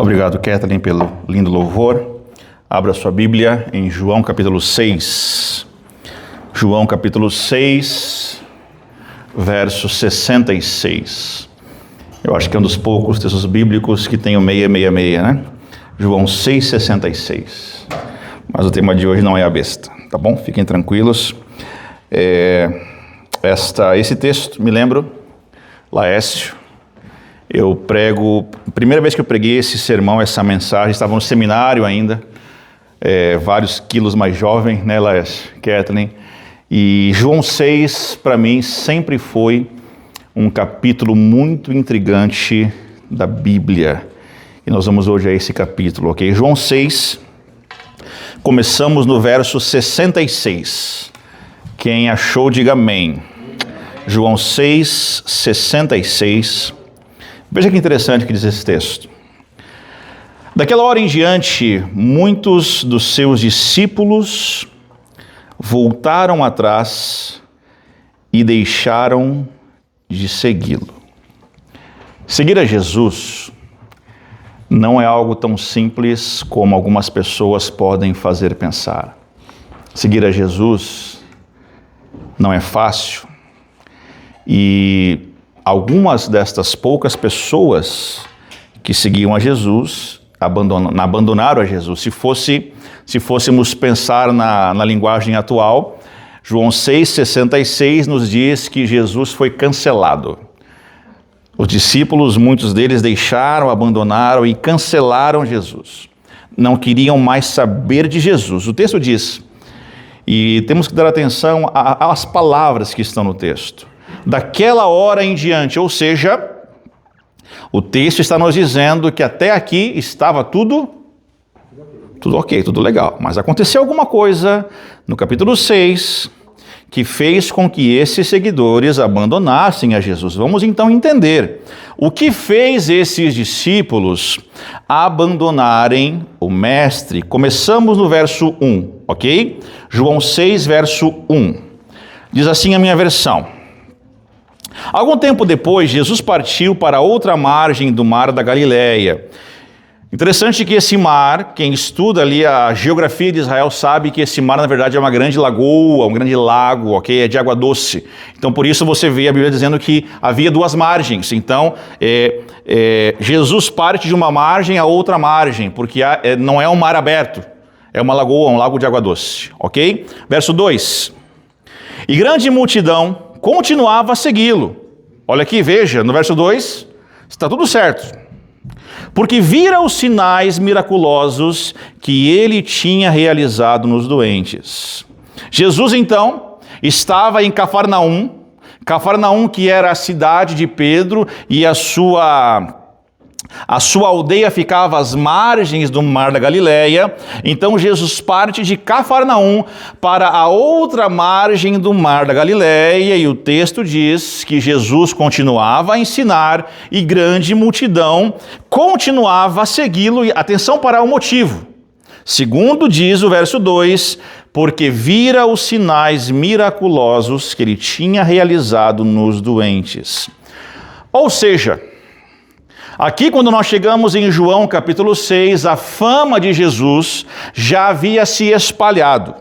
Obrigado, Kathleen, pelo lindo louvor. Abra sua Bíblia em João capítulo 6. João capítulo 6, verso 66. Eu acho que é um dos poucos textos bíblicos que tem o 666, né? João 6,66. Mas o tema de hoje não é a besta, tá bom? Fiquem tranquilos. Esse texto, me lembro, Laércio, eu prego, primeira vez que eu preguei esse sermão, essa mensagem, estava no seminário ainda, vários quilos mais jovem, né, Laércio, Kathleen, e João 6, para mim, sempre foi um capítulo muito intrigante da Bíblia, e nós vamos hoje a esse capítulo, ok? João 6, começamos no verso 66, quem achou, diga amém. João 6, 66, veja que interessante que diz esse texto. Daquela hora em diante, muitos dos seus discípulos voltaram atrás e deixaram de segui-lo. Seguir a Jesus não é algo tão simples como algumas pessoas podem fazer pensar. Seguir a Jesus não é fácil e algumas destas poucas pessoas que seguiam a Jesus abandonaram a Jesus. Se fôssemos pensar na linguagem atual, João 6,66 nos diz que Jesus foi cancelado. Os discípulos, muitos deles deixaram, abandonaram e cancelaram Jesus. Não queriam mais saber de Jesus. O texto diz, e temos que dar atenção às palavras que estão no texto. Daquela hora em diante, ou seja, o texto está nos dizendo que até aqui estava tudo ok, tudo legal. Mas aconteceu alguma coisa no capítulo 6 que fez com que esses seguidores abandonassem a Jesus. Vamos então entender o que fez esses discípulos abandonarem o Mestre. Começamos no verso 1, ok? João 6, verso 1. Diz assim a minha versão. Algum tempo depois, Jesus partiu para outra margem do mar da Galileia. Interessante que esse mar, quem estuda ali a geografia de Israel sabe que esse mar na verdade é uma grande lagoa, um grande lago, ok? É de água doce. Então por isso você vê a Bíblia dizendo que havia duas margens. Então Jesus parte de uma margem a outra margem, porque não é um mar aberto, é uma lagoa, um lago de água doce, ok? Verso 2. E grande multidão continuava a segui-lo. Olha aqui, veja, no verso 2, está tudo certo. Porque vira os sinais miraculosos que ele tinha realizado nos doentes. Jesus, então, estava em Cafarnaum, que era a cidade de Pedro, e a sua aldeia ficava às margens do mar da Galileia. Então Jesus parte de Cafarnaum para a outra margem do mar da Galileia, e o texto diz que Jesus continuava a ensinar e grande multidão continuava a segui-lo. E atenção para o motivo. Segundo diz o verso 2, porque vira os sinais miraculosos que ele tinha realizado nos doentes. Ou seja, aqui, quando nós chegamos em João capítulo 6, a fama de Jesus já havia se espalhado.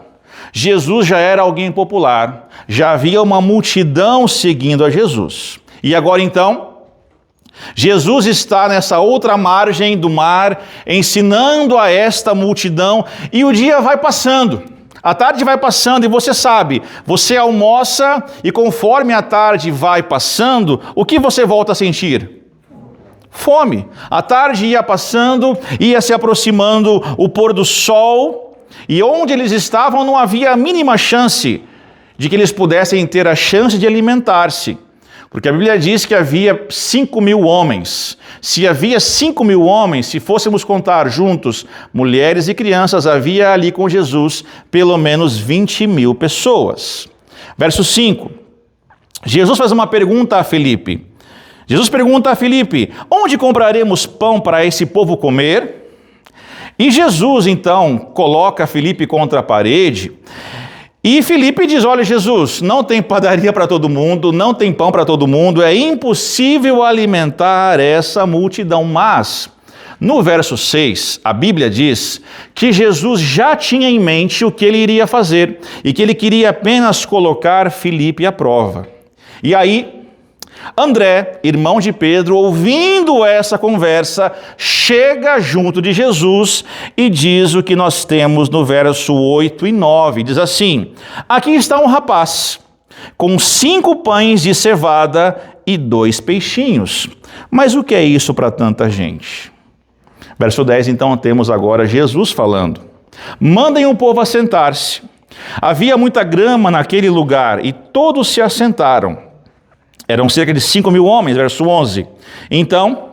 Jesus já era alguém popular, já havia uma multidão seguindo a Jesus. E agora então, Jesus está nessa outra margem do mar, ensinando a esta multidão, e o dia vai passando. A tarde vai passando e você sabe, você almoça e conforme a tarde vai passando, o que você volta a sentir? Fome. A tarde ia passando, ia se aproximando o pôr do sol, e onde eles estavam não havia a mínima chance de que eles pudessem ter a chance de alimentar-se. Porque a Bíblia diz que havia 5.000 homens. Se havia 5.000 homens, se fôssemos contar juntos mulheres e crianças, havia ali com Jesus pelo menos 20.000 pessoas. Verso 5. Jesus faz uma pergunta a Filipe. Jesus pergunta a Filipe, onde compraremos pão para esse povo comer? E Jesus, então, coloca Filipe contra a parede. E Filipe diz, olha Jesus, não tem padaria para todo mundo, não tem pão para todo mundo, é impossível alimentar essa multidão, mas No verso 6, a Bíblia diz que Jesus já tinha em mente o que ele iria fazer e que ele queria apenas colocar Filipe à prova. E aí, André, irmão de Pedro, ouvindo essa conversa, chega junto de Jesus e diz o que nós temos no verso 8 e 9. Diz assim: aqui está um rapaz com 5 pães de cevada e 2 peixinhos. Mas o que é isso para tanta gente? Verso 10, então, temos agora Jesus falando. Mandem o povo assentar-se. Havia muita grama naquele lugar e todos se assentaram. Eram cerca de 5.000 homens, verso 11. Então,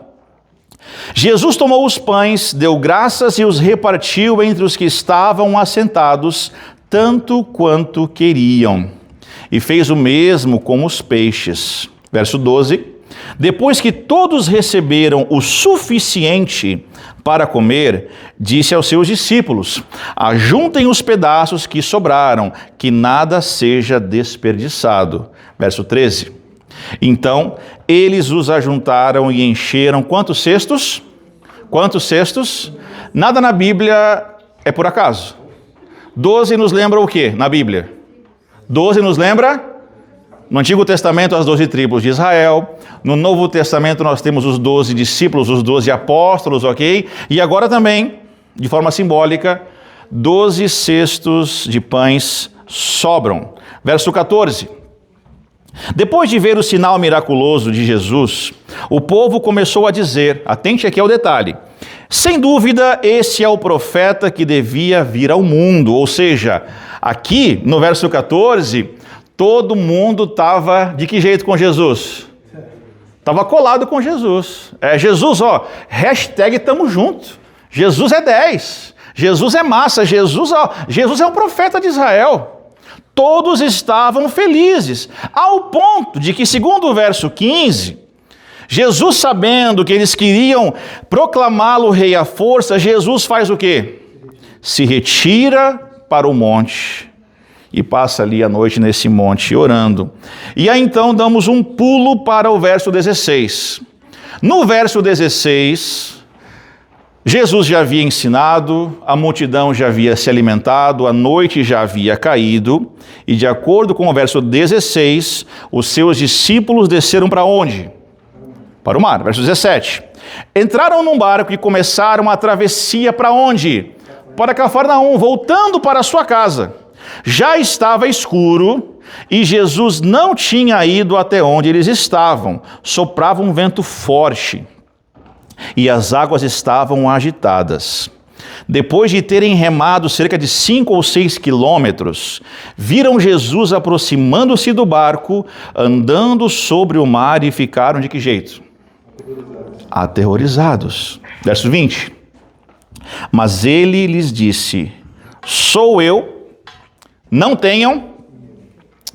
Jesus tomou os pães, deu graças e os repartiu entre os que estavam assentados, tanto quanto queriam. E fez o mesmo com os peixes. Verso 12. Depois que todos receberam o suficiente para comer, disse aos seus discípulos: ajuntem os pedaços que sobraram, que nada seja desperdiçado. Verso 13. Então, eles os ajuntaram e encheram quantos cestos? Quantos cestos? Nada na Bíblia é por acaso. 12 nos lembra o quê na Bíblia? 12 nos lembra, no Antigo Testamento, as 12 tribos de Israel. No Novo Testamento nós temos os 12 discípulos, os 12 apóstolos, ok? E agora também, de forma simbólica, 12 cestos de pães sobram. Verso 14. Depois de ver o sinal miraculoso de Jesus, o povo começou a dizer, atente aqui ao detalhe: sem dúvida, esse é o profeta que devia vir ao mundo. Ou seja, aqui no verso 14, todo mundo estava de que jeito com Jesus? Estava colado com Jesus. Jesus, hashtag tamo junto. Jesus é 10. Jesus é massa. Jesus é um profeta de Israel. Todos estavam felizes, ao ponto de que, segundo o verso 15, Jesus, sabendo que eles queriam proclamá-lo rei à força, Jesus faz o quê? Se retira para o monte e passa ali a noite nesse monte orando. E aí então damos um pulo para o verso 16. No verso 16... Jesus já havia ensinado, a multidão já havia se alimentado, a noite já havia caído, e de acordo com o verso 16, os seus discípulos desceram para onde? Para o mar. Verso 17. Entraram num barco e começaram a travessia para onde? Para Cafarnaum, voltando para a sua casa. Já estava escuro e Jesus não tinha ido até onde eles estavam. Soprava um vento forte e as águas estavam agitadas. Depois de terem remado cerca de 5 ou 6 quilômetros, viram Jesus aproximando-se do barco, andando sobre o mar, e ficaram de que jeito? Aterrorizados. Verso 20. Mas ele lhes disse: sou eu, não tenham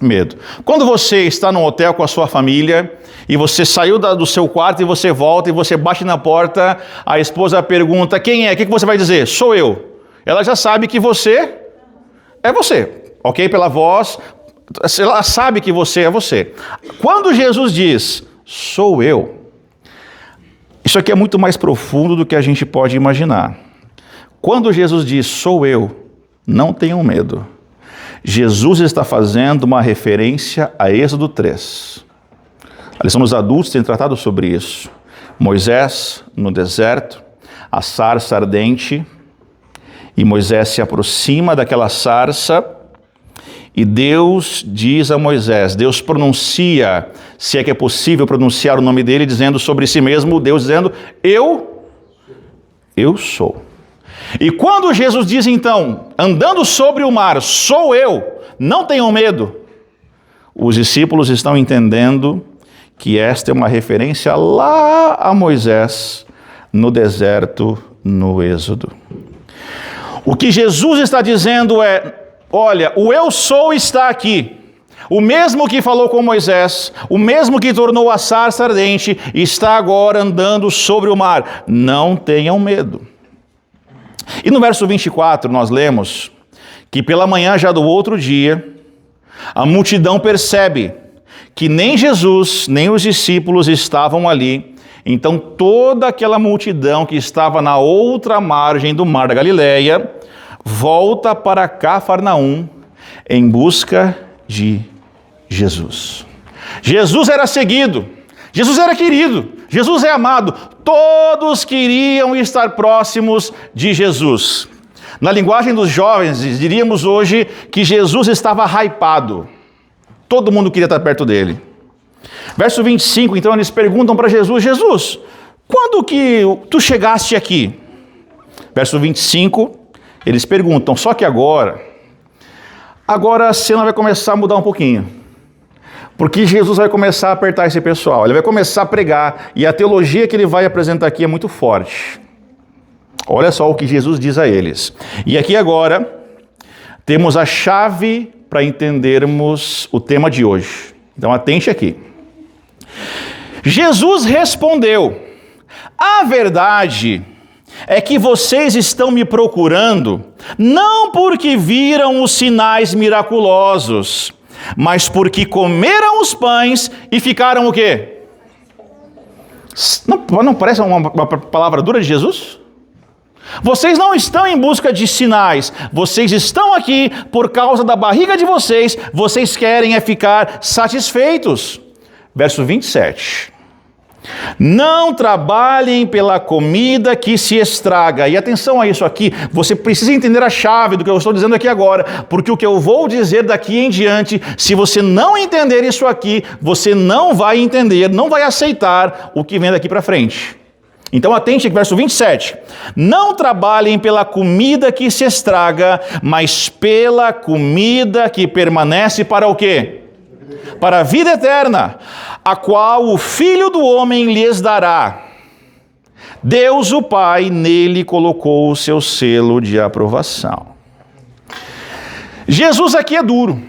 medo. Quando você está no hotel com a sua família e você saiu do seu quarto e você volta e você bate na porta, a esposa pergunta: quem é? O que você vai dizer? Sou eu. Ela já sabe que você é você, ok? Pela voz, ela sabe que você é você. Quando Jesus diz, sou eu, isso aqui é muito mais profundo do que a gente pode imaginar. Quando Jesus diz, sou eu, não tenham medo. Jesus está fazendo uma referência a Êxodo 3. A lição dos adultos tem tratado sobre isso. Moisés no deserto, a sarça ardente, e Moisés se aproxima daquela sarça e Deus diz a Moisés, Deus pronuncia, se é que é possível pronunciar o nome dele, dizendo sobre si mesmo, Deus dizendo, eu sou. E quando Jesus diz então, andando sobre o mar, sou eu, não tenham medo, os discípulos estão entendendo que esta é uma referência lá a Moisés, no deserto, no Êxodo. O que Jesus está dizendo é, olha, o eu sou está aqui. O mesmo que falou com Moisés, o mesmo que tornou a sarça ardente, está agora andando sobre o mar. Não tenham medo. E no verso 24 nós lemos que pela manhã já do outro dia, a multidão percebe que nem Jesus, nem os discípulos estavam ali, Então toda aquela multidão que estava na outra margem do mar da Galileia volta para Cafarnaum em busca de Jesus. Jesus era seguido, Jesus era querido, Jesus é amado. Todos queriam estar próximos de Jesus. Na linguagem dos jovens, diríamos hoje que Jesus estava hypado. Todo mundo queria estar perto dele. Verso 25, então eles perguntam para Jesus: Jesus, quando que tu chegaste aqui? Verso 25, eles perguntam, só que agora a cena vai começar a mudar um pouquinho. Porque Jesus vai começar a apertar esse pessoal, ele vai começar a pregar, e a teologia que ele vai apresentar aqui é muito forte. Olha só o que Jesus diz a eles. E aqui agora temos a chave para entendermos o tema de hoje. Então atente aqui. Jesus respondeu: a verdade é que vocês estão me procurando não porque viram os sinais miraculosos, mas porque comeram os pães e ficaram o quê? Não parece uma palavra dura de Jesus? Vocês não estão em busca de sinais, vocês estão aqui por causa da barriga de vocês, vocês querem ficar satisfeitos. Verso 27. Não trabalhem pela comida que se estraga. E atenção a isso aqui, você precisa entender a chave do que eu estou dizendo aqui agora, porque o que eu vou dizer daqui em diante, se você não entender isso aqui, você não vai entender, não vai aceitar o que vem daqui para frente. Então atente aqui, verso 27. Não trabalhem pela comida que se estraga, mas pela comida que permanece para o quê? Para a vida eterna, a qual o Filho do Homem lhes dará. Deus o Pai nele colocou o seu selo de aprovação. Jesus aqui é duro.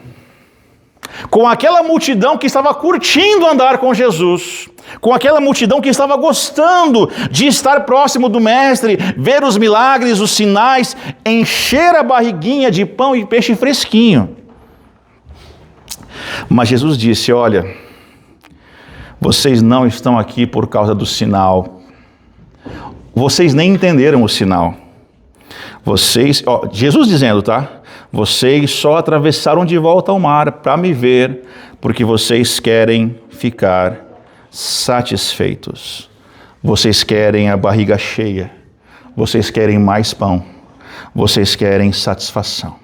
Com aquela multidão que estava curtindo andar com Jesus, com aquela multidão que estava gostando de estar próximo do Mestre, ver os milagres, os sinais, encher a barriguinha de pão e peixe fresquinho. Mas Jesus disse: olha, vocês não estão aqui por causa do sinal. Vocês nem entenderam o sinal. Jesus dizendo, tá? Vocês só atravessaram de volta ao mar para me ver, porque vocês querem ficar satisfeitos. Vocês querem a barriga cheia. Vocês querem mais pão. Vocês querem satisfação.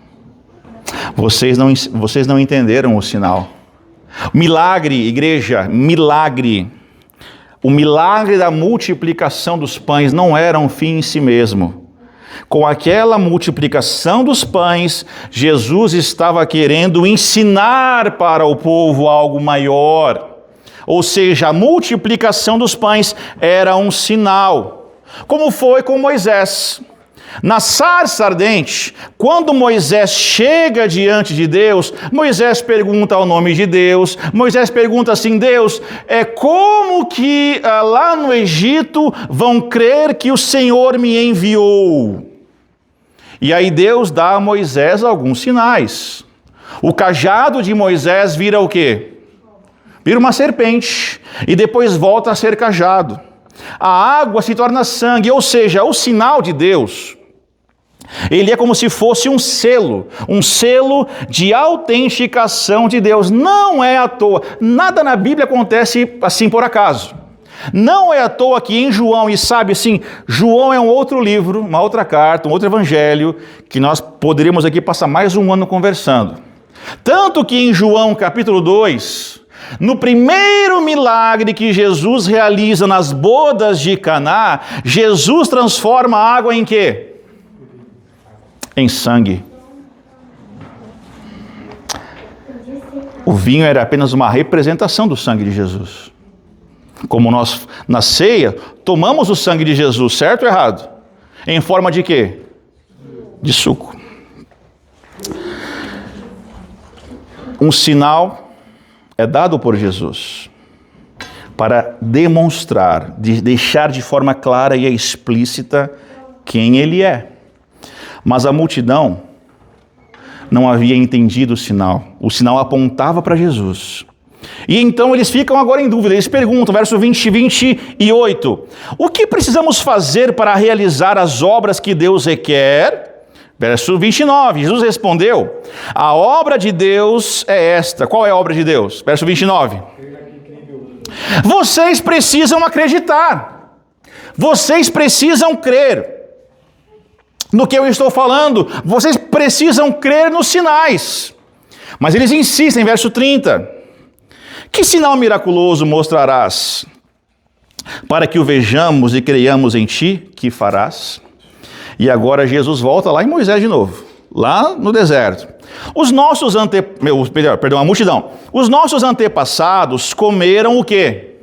Vocês não entenderam o sinal. Milagre, igreja, milagre. O milagre da multiplicação dos pães não era um fim em si mesmo. Com aquela multiplicação dos pães, Jesus estava querendo ensinar para o povo algo maior. Ou seja, a multiplicação dos pães era um sinal. Como foi com Moisés. Na sarça ardente, quando Moisés chega diante de Deus, Moisés pergunta ao nome de Deus, Moisés pergunta assim: Deus, como que lá no Egito vão crer que o Senhor me enviou? E aí Deus dá a Moisés alguns sinais. O cajado de Moisés vira o quê? Vira uma serpente, e depois volta a ser cajado. A água se torna sangue, ou seja, o sinal de Deus, ele é como se fosse um selo de autenticação de Deus. Não é à toa, nada na Bíblia acontece assim por acaso. Não é à toa que em João, e sabe assim, João é um outro livro, uma outra carta, um outro evangelho, que nós poderíamos aqui passar mais um ano conversando. Tanto que em João capítulo 2, no primeiro milagre que Jesus realiza nas bodas de Caná, Jesus transforma a água em quê? Em sangue. O vinho era apenas uma representação do sangue de Jesus. Como nós, na ceia, tomamos o sangue de Jesus, certo ou errado? Em forma de quê? De suco. Um sinal é dado por Jesus para demonstrar, de deixar de forma clara e explícita quem Ele é. Mas a multidão não havia entendido o sinal. O sinal apontava para Jesus. E então eles ficam agora em dúvida, eles perguntam, verso 28, o que precisamos fazer para realizar as obras que Deus requer? Verso 29, Jesus respondeu, a obra de Deus é esta. Qual é a obra de Deus? Verso 29. Vocês precisam acreditar, vocês precisam crer no que eu estou falando, vocês precisam crer nos sinais. Mas eles insistem, verso 30, que sinal miraculoso mostrarás para que o vejamos e creiamos em ti? Que farás? E agora Jesus volta lá em Moisés de novo, lá no deserto. A multidão. Os nossos antepassados comeram o quê?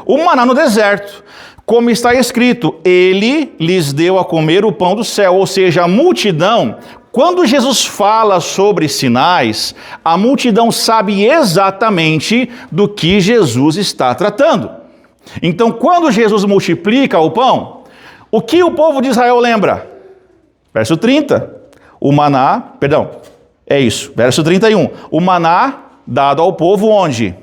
O maná no deserto. Como está escrito, ele lhes deu a comer o pão do céu. Ou seja, a multidão, quando Jesus fala sobre sinais, a multidão sabe exatamente do que Jesus está tratando. Então, quando Jesus multiplica o pão, o que o povo de Israel lembra? Verso 30, verso 31. O maná dado ao povo onde?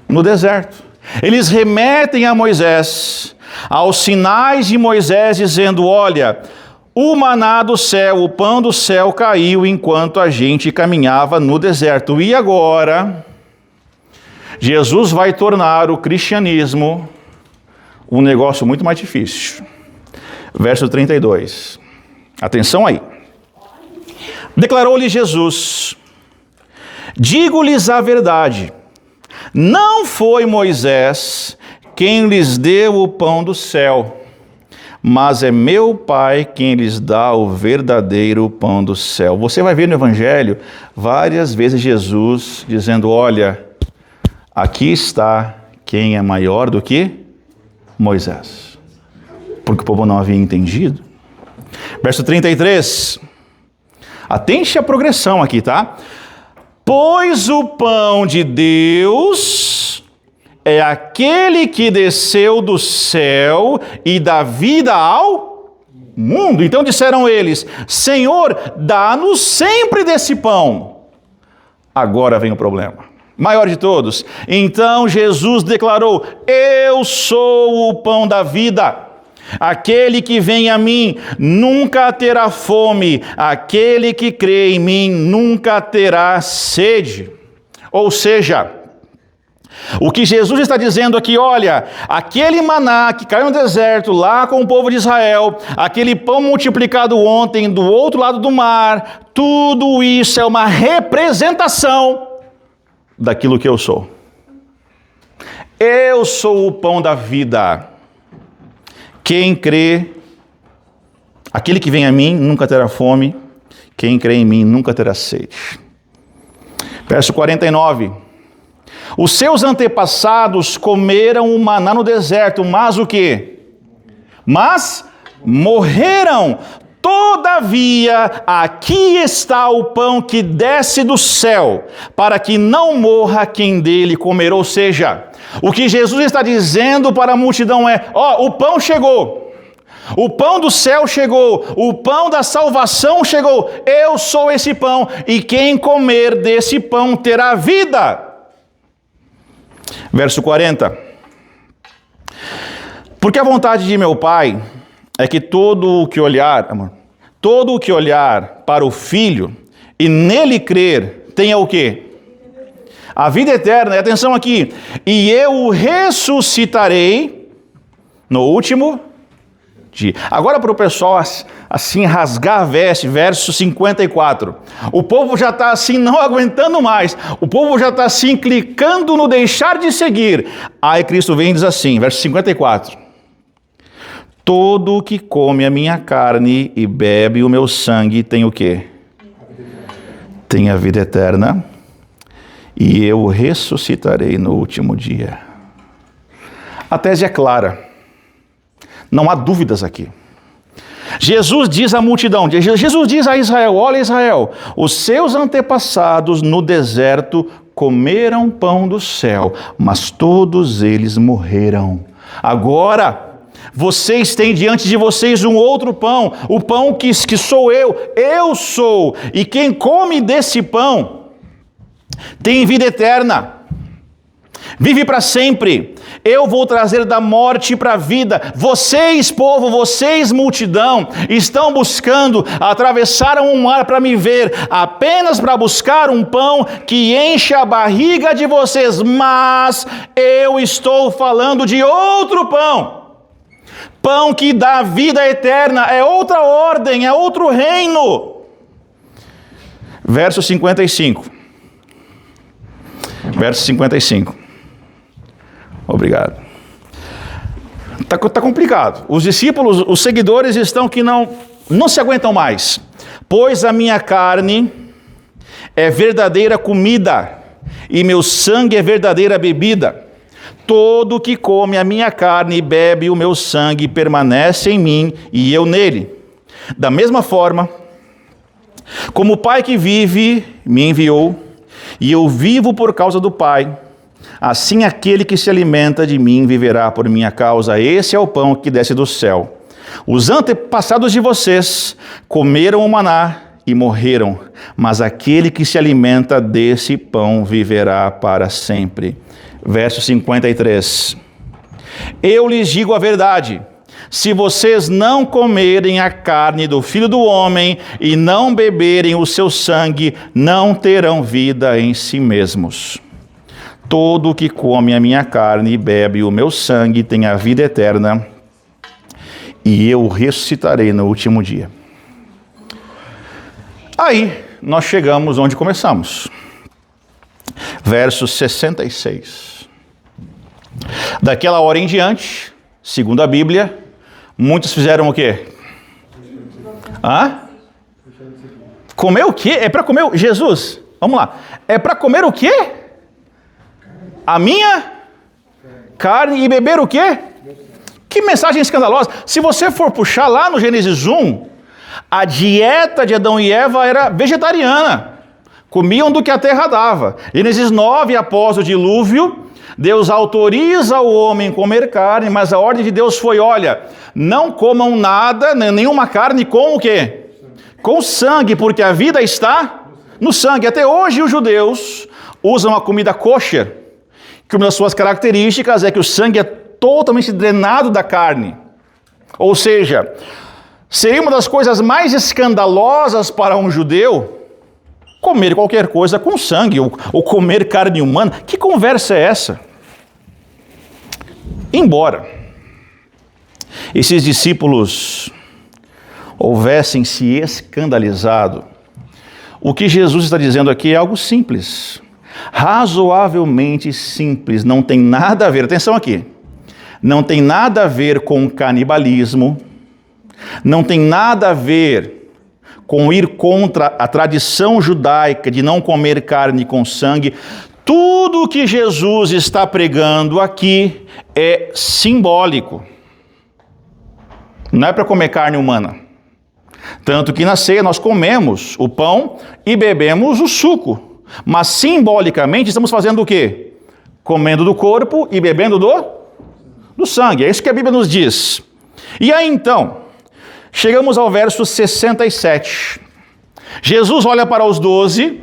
No deserto. Eles remetem a Moisés, aos sinais de Moisés, dizendo, olha, o maná do céu, o pão do céu caiu enquanto a gente caminhava no deserto. E agora, Jesus vai tornar o cristianismo um negócio muito mais difícil. Verso 32. Atenção aí. Declarou-lhe Jesus, digo-lhes a verdade, não foi Moisés quem lhes deu o pão do céu, mas é meu Pai quem lhes dá o verdadeiro pão do céu. Você vai ver no Evangelho várias vezes Jesus dizendo, olha, aqui está quem é maior do que Moisés. Porque o povo não havia entendido. Verso 33. Atente a progressão aqui, tá? Pois o pão de Deus é aquele que desceu do céu e dá vida ao mundo. Então disseram eles, Senhor, dá-nos sempre desse pão. Agora vem o problema. Maior de todos. Então Jesus declarou, eu sou o pão da vida. Aquele que vem a mim nunca terá fome, aquele que crê em mim nunca terá sede. Ou seja, o que Jesus está dizendo aqui, olha, aquele maná que caiu no deserto lá com o povo de Israel, aquele pão multiplicado ontem do outro lado do mar, tudo isso é uma representação daquilo que eu sou. Eu sou o pão da vida. Quem crê, aquele que vem a mim nunca terá fome, quem crê em mim nunca terá sede. Verso 49. Os seus antepassados comeram o maná no deserto, mas o quê? Mas morreram. Todavia, aqui está o pão que desce do céu, para que não morra quem dele comer. Ou seja, o que Jesus está dizendo para a multidão é, o pão chegou, o pão do céu chegou, o pão da salvação chegou, eu sou esse pão, e quem comer desse pão terá vida. Verso 40. Porque a vontade de meu Pai é que todo o que olhar para o Filho e nele crer, tenha o quê? A vida eterna. E atenção aqui, e eu o ressuscitarei no último dia. Agora para o pessoal assim rasgar a veste, verso 54. O povo já está assim não aguentando mais. O povo já está assim clicando no deixar de seguir. Aí Cristo vem e diz assim, verso 54. Todo o que come a minha carne e bebe o meu sangue tem o quê? Tem a vida eterna, e eu o ressuscitarei no último dia. A tese é clara. Não há dúvidas aqui. Jesus diz à multidão, Jesus diz a Israel, olha Israel, os seus antepassados no deserto comeram pão do céu, mas todos eles morreram. Agora, vocês têm diante de vocês um outro pão, o pão que sou eu sou, e quem come desse pão tem vida eterna. vive para sempre. Eu vou trazer da morte para a vida. Vocês, povo, vocês, multidão, estão buscando, atravessaram um mar para me ver, apenas para buscar um pão que enche a barriga de vocês. Mas eu estou falando de outro pão. Pão que dá vida eterna, é outra ordem, é outro reino. Verso 55. Verso 55. Obrigado. Tá complicado. Os discípulos, os seguidores estão que não se aguentam mais. Pois a minha carne é verdadeira comida e meu sangue é verdadeira bebida. Todo que come a minha carne e bebe o meu sangue permanece em mim e eu nele. Da mesma forma, como o Pai que vive me enviou, e eu vivo por causa do Pai, assim aquele que se alimenta de mim viverá por minha causa. Esse é o pão que desce do céu. Os antepassados de vocês comeram o maná e morreram, mas aquele que se alimenta desse pão viverá para sempre. Verso 53. Eu lhes digo a verdade, se vocês não comerem a carne do Filho do Homem e não beberem o seu sangue, não terão vida em si mesmos. Todo o que come a minha carne e bebe o meu sangue tem a vida eterna, e eu ressuscitarei no último dia. Aí nós chegamos onde começamos. Verso 66. Daquela hora em diante, segundo a Bíblia, muitos fizeram o quê? Comer o quê? É para comer Jesus? Vamos lá. É para comer o quê? A minha carne e beber o quê? Que mensagem escandalosa. Se você for puxar lá no Gênesis 1, a dieta de Adão e Eva era vegetariana. Comiam do que a terra dava. Gênesis 9, após o dilúvio, Deus autoriza o homem comer carne, mas a ordem de Deus foi, olha, não comam nada, nenhuma carne com o quê? Com sangue, porque a vida está no sangue. Até hoje os judeus usam a comida kosher, que uma das suas características é que o sangue é totalmente drenado da carne. Ou seja, seria uma das coisas mais escandalosas para um judeu comer qualquer coisa com sangue, ou comer carne humana. Que conversa é essa? Embora esses discípulos houvessem se escandalizado, o que Jesus está dizendo aqui é algo simples, razoavelmente simples, não tem nada a ver, atenção aqui, não tem nada a ver com canibalismo, não tem nada a ver com ir contra a tradição judaica de não comer carne com sangue. Tudo o que Jesus está pregando aqui é simbólico. Não é para comer carne humana. Tanto que na ceia nós comemos o pão e bebemos o suco. Mas simbolicamente estamos fazendo o quê? Comendo do corpo e bebendo do sangue. É isso que a Bíblia nos diz. E aí então, chegamos ao verso 67. Jesus olha para os 12,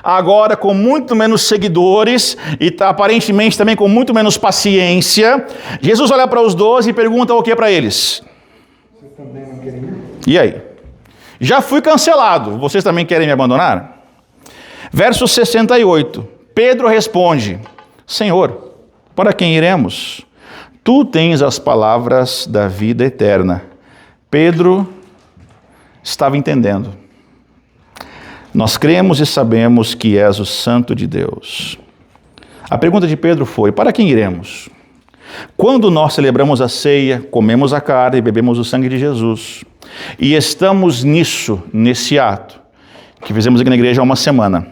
agora com muito menos seguidores e aparentemente também com muito menos paciência. Jesus olha para os 12 e pergunta o que para eles? Vocês também não querem ir? E aí? Já fui cancelado, vocês também querem me abandonar? Verso 68. Pedro responde: Senhor, para quem iremos? Tu tens as palavras da vida eterna. Pedro estava entendendo. Nós cremos e sabemos que és o Santo de Deus. A pergunta de Pedro foi: para quem iremos? Quando nós celebramos a ceia, comemos a carne e bebemos o sangue de Jesus, e estamos nesse ato, que fizemos aqui na igreja há uma semana,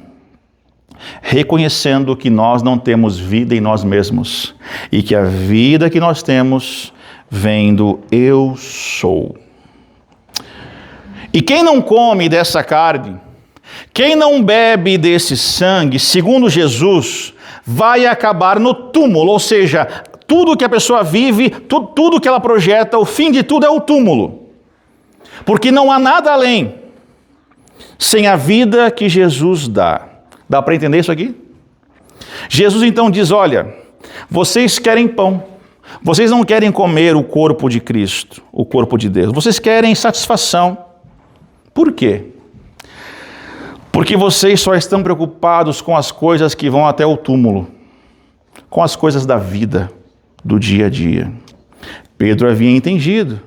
reconhecendo que nós não temos vida em nós mesmos, e que a vida que nós temos vem do eu sou. E quem não come dessa carne, quem não bebe desse sangue, segundo Jesus, vai acabar no túmulo. Ou seja, tudo que a pessoa vive, tudo que ela projeta, o fim de tudo é o túmulo. Porque não há nada além, sem a vida que Jesus dá. Dá para entender isso aqui? Jesus então diz, olha, Vocês querem pão. Vocês não querem comer o corpo de Cristo, o corpo de Deus. Vocês querem satisfação. Por quê? Porque vocês só estão preocupados com as coisas que vão até o túmulo, com as coisas da vida, do dia a dia. Pedro havia entendido.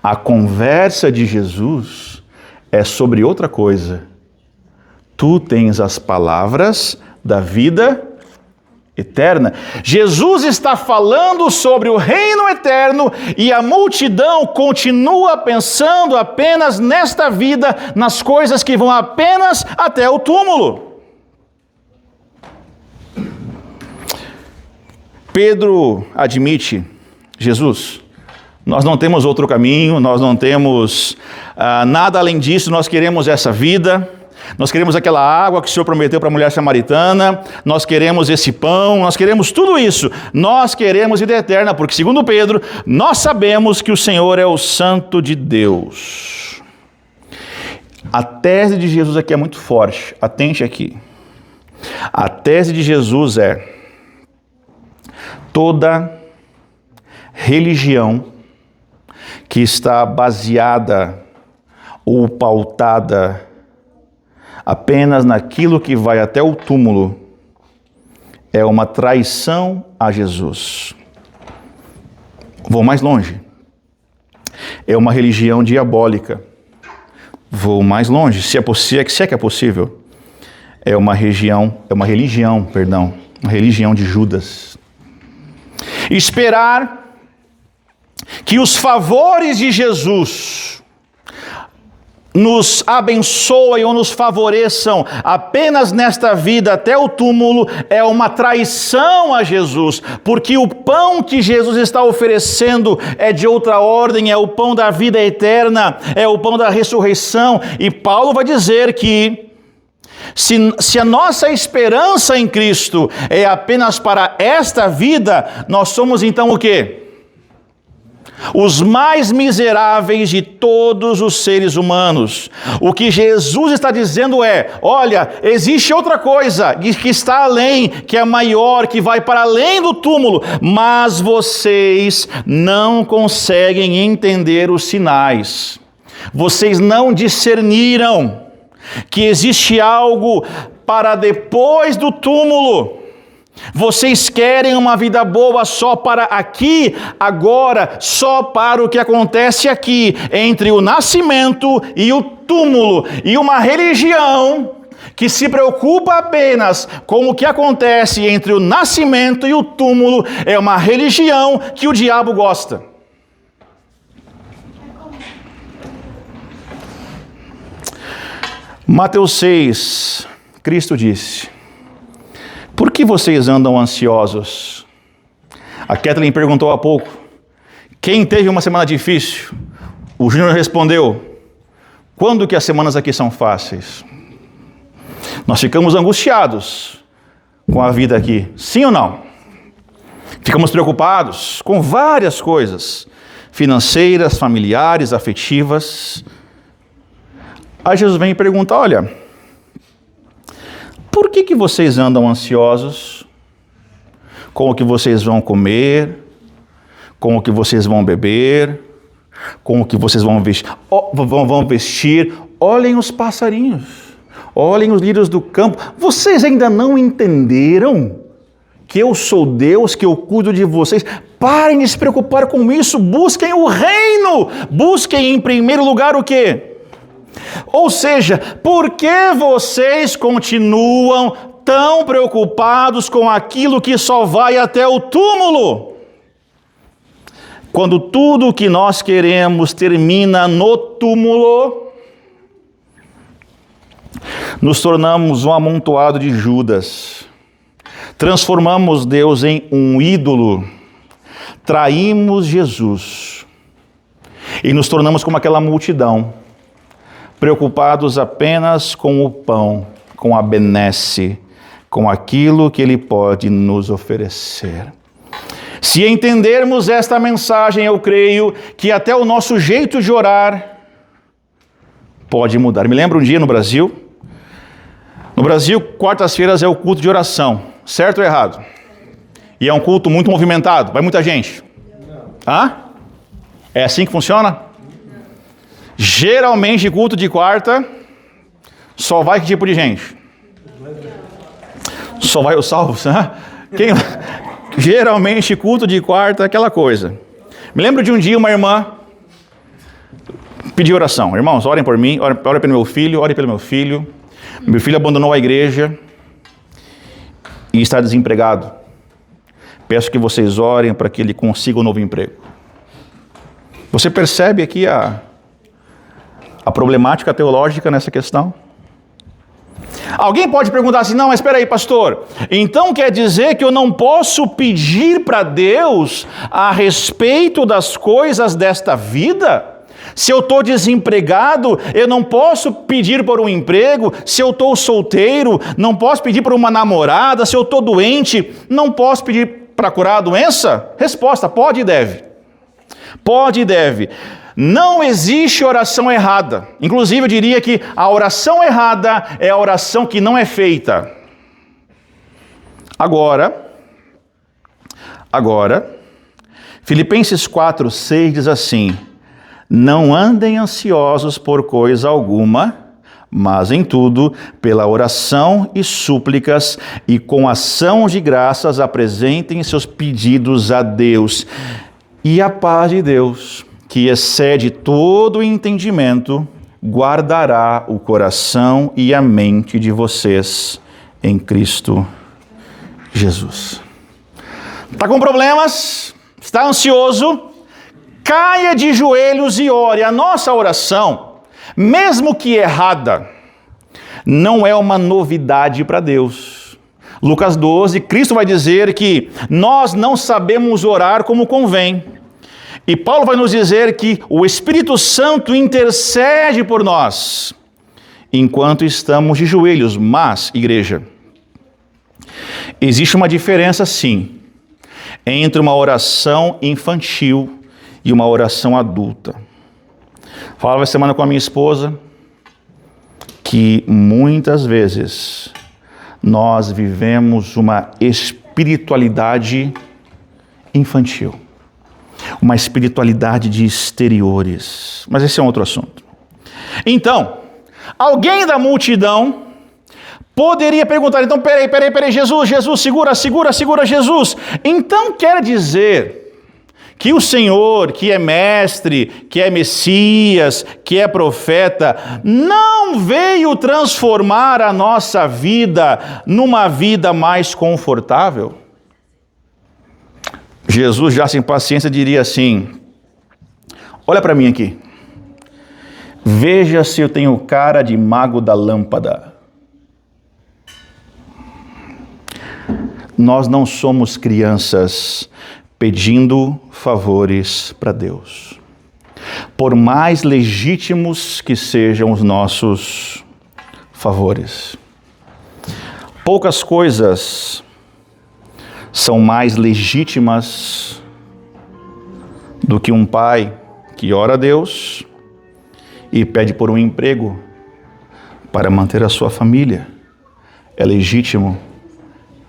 A conversa de Jesus é sobre outra coisa. Tu tens as palavras da vida eterna. Jesus está falando sobre o reino eterno e a multidão continua pensando apenas nesta vida, nas coisas que vão apenas até o túmulo. Pedro admite: Jesus, nós não temos outro caminho, nós não temos nada além disso, nós queremos essa vida. Nós queremos aquela água que o Senhor prometeu para a mulher samaritana, nós queremos esse pão, nós queremos tudo isso. Nós queremos vida eterna, porque segundo Pedro, nós sabemos que o Senhor é o Santo de Deus. A tese de Jesus aqui é muito forte, atente aqui. A tese de Jesus é: toda religião que está baseada ou pautada apenas naquilo que vai até o túmulo é uma traição a Jesus. Vou mais longe. É uma religião diabólica. Vou mais longe, se é que é possível. É uma religião de Judas. Esperar que os favores de Jesus nos abençoem ou nos favoreçam apenas nesta vida até o túmulo é uma traição a Jesus, porque o pão que Jesus está oferecendo é de outra ordem, é o pão da vida eterna, é o pão da ressurreição. E Paulo vai dizer que se a nossa esperança em Cristo é apenas para esta vida, nós somos então o quê? Os mais miseráveis de todos os seres humanos. O que Jesus está dizendo é: olha, existe outra coisa que está além, que é maior, que vai para além do túmulo, mas vocês não conseguem entender os sinais. Vocês não discerniram que existe algo para depois do túmulo. Vocês querem uma vida boa só para aqui, agora, só para o que acontece aqui, entre o nascimento e o túmulo. E uma religião que se preocupa apenas com o que acontece entre o nascimento e o túmulo é uma religião que o diabo gosta. Mateus 6, Cristo disse: por que vocês andam ansiosos? A Kathleen perguntou há pouco: quem teve uma semana difícil? O Júnior respondeu: quando que as semanas aqui são fáceis? Nós ficamos angustiados com a vida aqui, sim ou não? Ficamos preocupados com várias coisas, financeiras, familiares, afetivas. Aí Jesus vem e pergunta: olha, por que vocês andam ansiosos com o que vocês vão comer, com o que vocês vão beber, com o que vocês vão vestir? Olhem os passarinhos, olhem os lírios do campo. Vocês ainda não entenderam que eu sou Deus, que eu cuido de vocês? Parem de se preocupar com isso, busquem o reino, busquem em primeiro lugar o quê? Ou seja, por que vocês continuam tão preocupados com aquilo que só vai até o túmulo? Quando tudo o que nós queremos termina no túmulo, nos tornamos um amontoado de Judas. Transformamos Deus em um ídolo. Traímos Jesus. E nos tornamos como aquela multidão, preocupados apenas com o pão, com a benesse, com aquilo que Ele pode nos oferecer. Se entendermos esta mensagem, eu creio que até o nosso jeito de orar pode mudar. Me lembro um dia no Brasil, quartas-feiras é o culto de oração, certo ou errado? E é um culto muito movimentado, vai muita gente. Hã? É assim que funciona? Geralmente culto de quarta, só vai que tipo de gente? Só vai os salvos, né? Geralmente culto de quarta, aquela coisa. Me lembro de um dia uma irmã pediu oração. Irmãos, orem por mim, orem pelo meu filho, orem pelo meu filho. Meu filho abandonou a igreja e está desempregado. Peço que vocês orem para que ele consiga um novo emprego. Você percebe aqui a problemática teológica nessa questão? Alguém pode perguntar assim, não, mas espera aí, pastor, então quer dizer que eu não posso pedir para Deus a respeito das coisas desta vida? Se eu estou desempregado, eu não posso pedir por um emprego. Se eu estou solteiro, não posso pedir por uma namorada. Se eu estou doente, não posso pedir para curar a doença? Resposta, pode e deve. Pode e deve. Não existe oração errada. Inclusive, eu diria que a oração errada é a oração que não é feita. Agora, Filipenses 4:6 diz assim: não andem ansiosos por coisa alguma, mas em tudo, pela oração e súplicas, e com ação de graças apresentem seus pedidos a Deus. E a paz de Deus, que excede todo o entendimento, guardará o coração e a mente de vocês em Cristo Jesus. Está com problemas? Está ansioso? Caia de joelhos e ore. A nossa oração, mesmo que errada, não é uma novidade para Deus. Lucas 12, Cristo vai dizer que nós não sabemos orar como convém. E Paulo vai nos dizer que o Espírito Santo intercede por nós, enquanto estamos de joelhos. Mas, igreja, existe uma diferença sim, entre uma oração infantil e uma oração adulta. Falava essa semana com a minha esposa que muitas vezes nós vivemos uma espiritualidade infantil, uma espiritualidade de exteriores. Mas esse é um outro assunto. Então, alguém da multidão poderia perguntar, então peraí, Jesus, segura, Jesus. Então quer dizer que o Senhor, que é mestre, que é Messias, que é profeta, não veio transformar a nossa vida numa vida mais confortável? Jesus, já sem paciência, diria assim: olha para mim aqui, veja se eu tenho cara de mago da lâmpada. Nós não somos crianças pedindo favores para Deus. Por mais legítimos que sejam os nossos favores. Poucas coisas são mais legítimas do que um pai que ora a Deus e pede por um emprego para manter a sua família. É legítimo,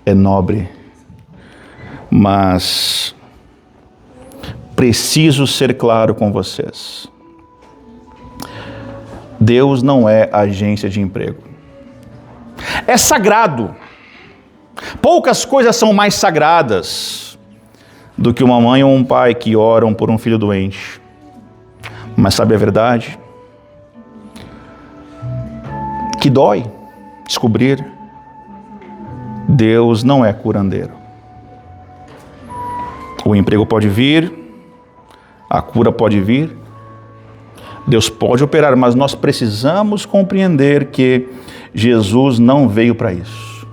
é nobre, mas preciso ser claro com vocês. Deus não é agência de emprego. É sagrado. Poucas coisas são mais sagradas do que uma mãe ou um pai que oram por um filho doente. Mas sabe a verdade? Que dói descobrir. Deus não é curandeiro. O emprego pode vir, a cura pode vir, Deus pode operar, mas nós precisamos compreender que Jesus não veio para isso.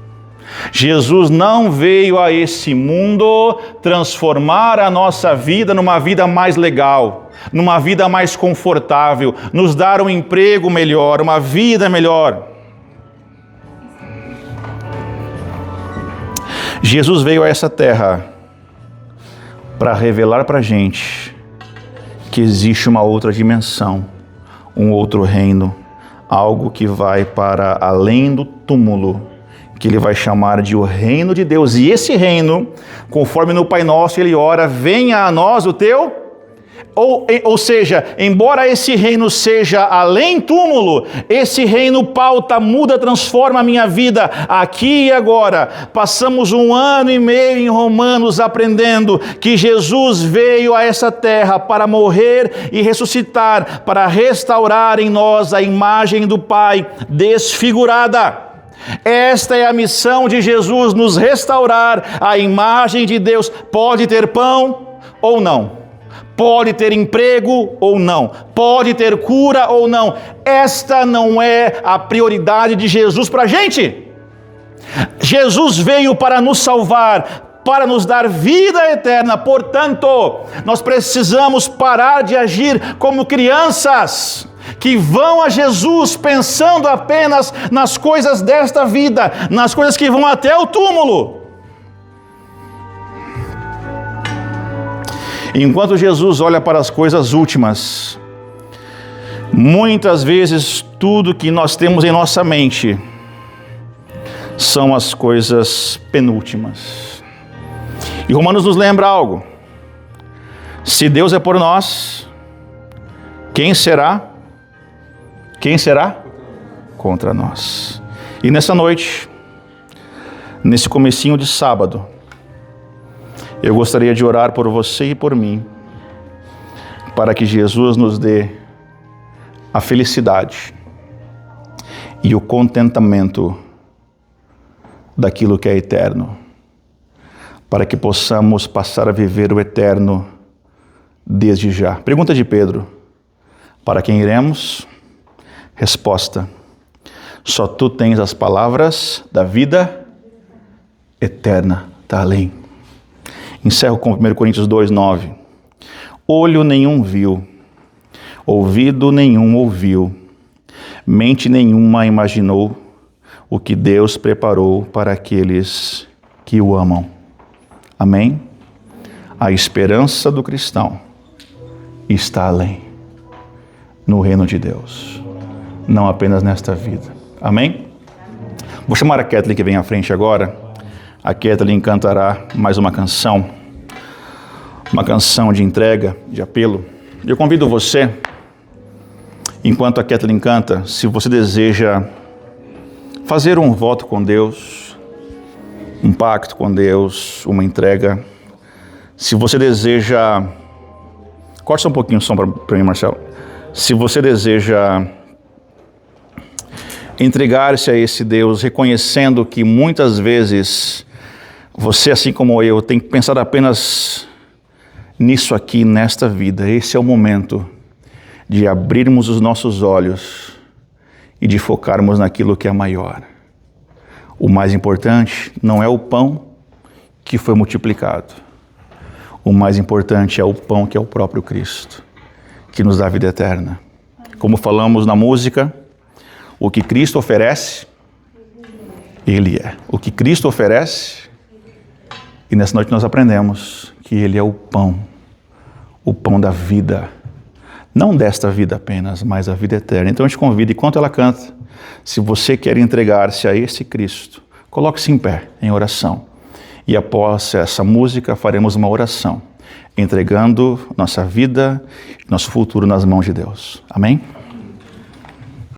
Jesus não veio a esse mundo transformar a nossa vida numa vida mais legal, numa vida mais confortável, nos dar um emprego melhor, uma vida melhor. Jesus veio a essa terra para revelar para a gente que existe uma outra dimensão, um outro reino, algo que vai para além do túmulo, que ele vai chamar de o reino de Deus. E esse reino, conforme no Pai Nosso ele ora, venha a nós o teu... Ou seja, embora esse reino seja além túmulo, esse reino pauta, muda, transforma a minha vida aqui e agora. Passamos 1 ano e meio em Romanos aprendendo que Jesus veio a essa terra para morrer e ressuscitar, para restaurar em nós a imagem do Pai desfigurada. Esta é a missão de Jesus, nos restaurar a imagem de Deus. Pode ter pão ou não. Pode ter emprego ou não, pode ter cura ou não. Esta não é a prioridade de Jesus para a gente. Jesus veio para nos salvar, para nos dar vida eterna. Portanto, nós precisamos parar de agir como crianças que vão a Jesus pensando apenas nas coisas desta vida, nas coisas que vão até o túmulo. Enquanto Jesus olha para as coisas últimas, muitas vezes tudo que nós temos em nossa mente são as coisas penúltimas. E Romanos nos lembra algo: se Deus é por nós, quem será contra nós? E nessa noite, nesse comecinho de sábado, eu gostaria de orar por você e por mim, para que Jesus nos dê a felicidade e o contentamento daquilo que é eterno, para que possamos passar a viver o eterno desde já. Pergunta de Pedro: para quem iremos? Resposta: só tu tens as palavras da vida eterna. Está além. Encerro com 1 Coríntios 2:9. Olho nenhum viu, ouvido nenhum ouviu, mente nenhuma imaginou o que Deus preparou para aqueles que o amam. Amém? A esperança do cristão está além, no reino de Deus, não apenas nesta vida. Amém? Vou chamar a Kathleen que vem à frente agora. A Kathleen cantará mais uma canção de entrega, de apelo. Eu convido você, enquanto a Kathleen canta, se você deseja fazer um voto com Deus, um pacto com Deus, uma entrega, se você deseja... Corta só um pouquinho o som para mim, Marcelo. Se você deseja entregar-se a esse Deus, reconhecendo que muitas vezes você, assim como eu, tem que pensar apenas nisso aqui, nesta vida. Esse é o momento de abrirmos os nossos olhos e de focarmos naquilo que é maior. O mais importante não é o pão que foi multiplicado. O mais importante é o pão que é o próprio Cristo, que nos dá vida eterna. Como falamos na música, o que Cristo oferece, Ele é. O que Cristo oferece, e nessa noite nós aprendemos que Ele é o pão da vida. Não desta vida apenas, mas a vida eterna. Então eu te convido, enquanto ela canta, se você quer entregar-se a esse Cristo, coloque-se em pé, em oração. E após essa música, faremos uma oração, entregando nossa vida, nosso futuro nas mãos de Deus. Amém?